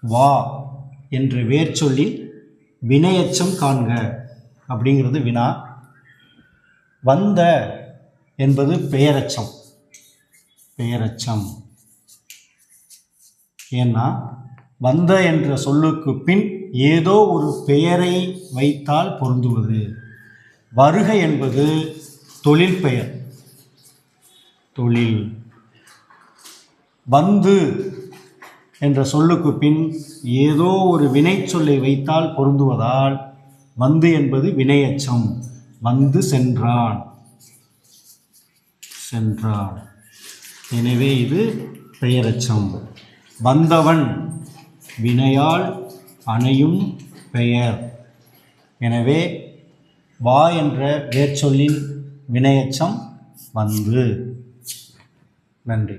வா என்ற வேர்ச்சொல்லின் வினையெச்சம் காண்க அப்படிங்கிறது வினா. வந்த என்பது பெயரெச்சம். பெயரெச்சம் ஏன்னா வந்த என்ற சொல்லுக்கு பின் ஏதோ ஒரு பெயரை வைத்தால் பொருந்துவது. வருக என்பது தொழில் பெயர், தொழில். வந்து என்ற சொல்லுக்கு பின் ஏதோ ஒரு வினை சொல்லை வைத்தால் பொருந்துவதால் வந்து என்பது வினையெச்சம். வந்து சென்றான், சென்றான். எனவே இது பெயரெச்சம். வந்தவன் வினையால் அணையும் பெயர். எனவே வா என்ற வேர்ச்சொல்லின் வினையெச்சம் வந்து. நன்றி.